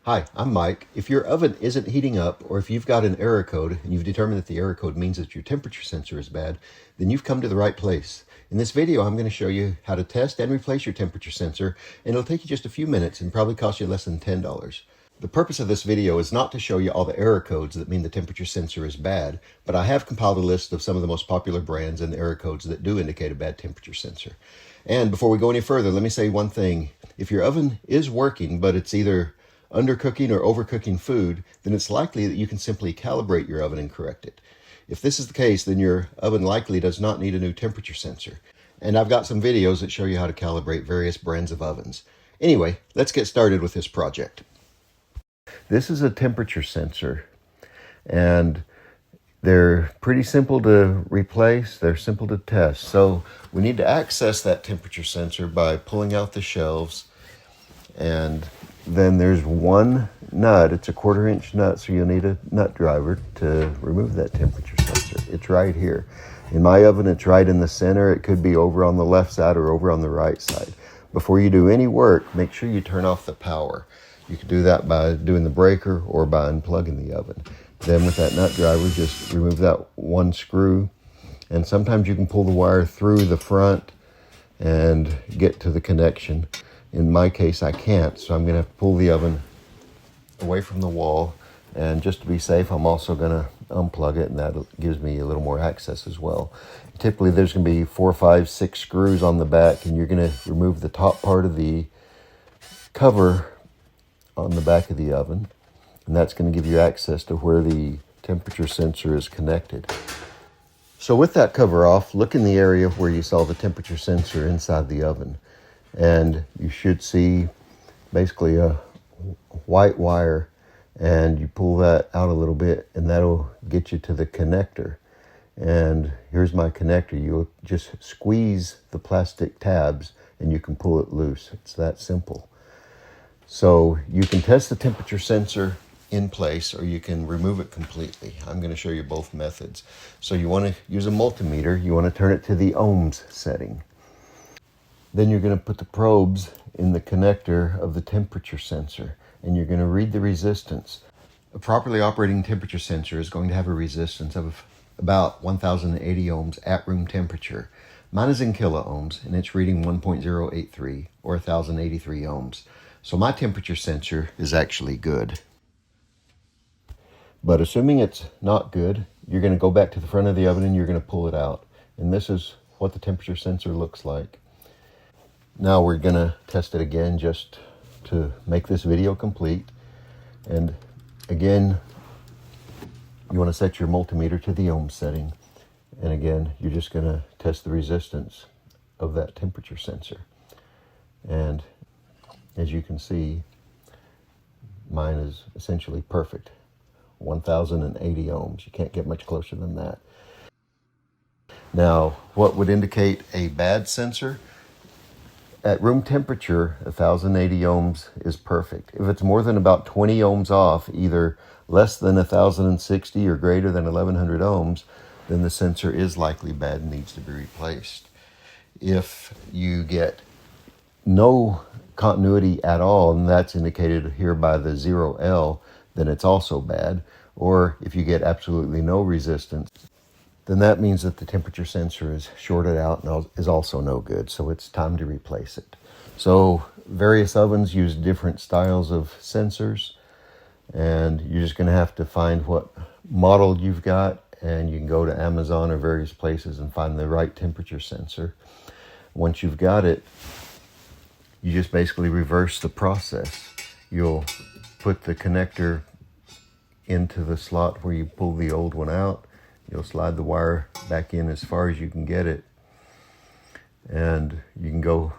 Hi, I'm Mike. If your oven isn't heating up, or if you've got an error code and you've determined that the error code means that your temperature sensor is bad, then you've come to the right place. In this video, I'm going to show you how to test and replace your temperature sensor, and it'll take you just a few minutes and probably cost you less than $10. The purpose of this video is not to show you all the error codes that mean the temperature sensor is bad, but I have compiled a list of some of the most popular brands and error codes that do indicate a bad temperature sensor. And before we go any further, let me say one thing. If your oven is working, but it's either undercooking or overcooking food, then it's likely that you can simply calibrate your oven and correct it. If this is the case, then your oven likely does not need a new temperature sensor. And I've got some videos that show you how to calibrate various brands of ovens. Anyway, let's get started with this project. This is a temperature sensor, and they're pretty simple to replace. They're simple to test. So we need to access that temperature sensor by pulling out the shelves, and then there's one nut. It's a 1/4 inch nut, so you'll need a nut driver to remove that temperature sensor. It's right here. In my oven, it's right in the center. It could be over on the left side or over on the right side. Before you do any work, make sure you turn off the power. You can do that by doing the breaker or by unplugging the oven. Then with that nut driver, just remove that one screw. And sometimes you can pull the wire through the front and get to the connection. In my case, I can't, so I'm going to have to pull the oven away from the wall. And just to be safe, I'm also going to unplug it, and that gives me a little more access as well. Typically, there's going to be 4, 5, 6 screws on the back, and you're going to remove the top part of the cover on the back of the oven, and that's going to give you access to where the temperature sensor is connected. So with that cover off, look in the area where you saw the temperature sensor inside the oven, and you should see basically a white wire, and you pull that out a little bit and that'll get you to the connector. And here's my connector. You'll just squeeze the plastic tabs and you can pull it loose. It's that simple. So you can test the temperature sensor in place, or you can remove it completely. I'm going to show you both methods. So you want to use a multimeter. You want to turn it to the ohms setting. Then you're going to put the probes in the connector of the temperature sensor, and you're going to read the resistance. A properly operating temperature sensor is going to have a resistance of about 1080 ohms at room temperature. Mine is in kilo ohms, and it's reading 1.083 or 1083 ohms. So my temperature sensor is actually good. But assuming it's not good, you're going to go back to the front of the oven and you're going to pull it out. And this is what the temperature sensor looks like. Now we're going to test it again just to make this video complete. And again, you want to set your multimeter to the ohm setting. And again, you're just going to test the resistance of that temperature sensor. And as you can see, mine is essentially perfect. 1080 ohms. You can't get much closer than that. Now, what would indicate a bad sensor? At room temperature, 1080 ohms is perfect. If it's more than about 20 ohms off, either less than 1060 or greater than 1100 ohms, then the sensor is likely bad and needs to be replaced. If you get no continuity at all, and that's indicated here by the 0L, then it's also bad. Or if you get absolutely no resistance, then that means that the temperature sensor is shorted out and is also no good. So it's time to replace it. So various ovens use different styles of sensors, and you're just going to have to find what model you've got, and you can go to Amazon or various places and find the right temperature sensor. Once you've got it, you just basically reverse the process. You'll put the connector into the slot where you pull the old one out. You'll slide the wire back in as far as you can get it. And you can go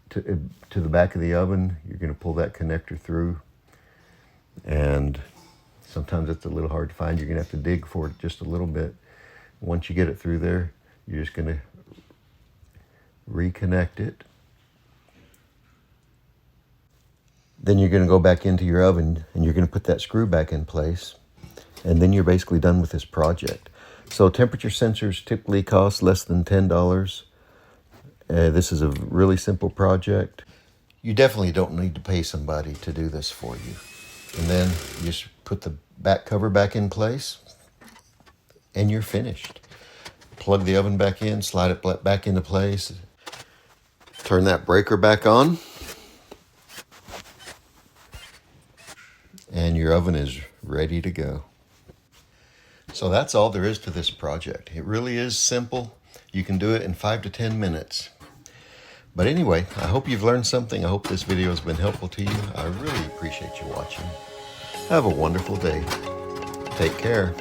to the back of the oven. You're going to pull that connector through. And sometimes it's a little hard to find. You're going to have to dig for it just a little bit. Once you get it through there, you're just going to reconnect it. Then you're going to go back into your oven and you're going to put that screw back in place. And then you're basically done with this project. So temperature sensors typically cost less than $10. This is a really simple project. You definitely don't need to pay somebody to do this for you. And then you just put the back cover back in place and you're finished. Plug the oven back in, slide it back into place, turn that breaker back on, and your oven is ready to go. So that's all there is to this project. It really is simple. You can do it in 5 to 10 minutes. But anyway, I hope you've learned something. I hope this video has been helpful to you. I really appreciate you watching. Have a wonderful day. Take care.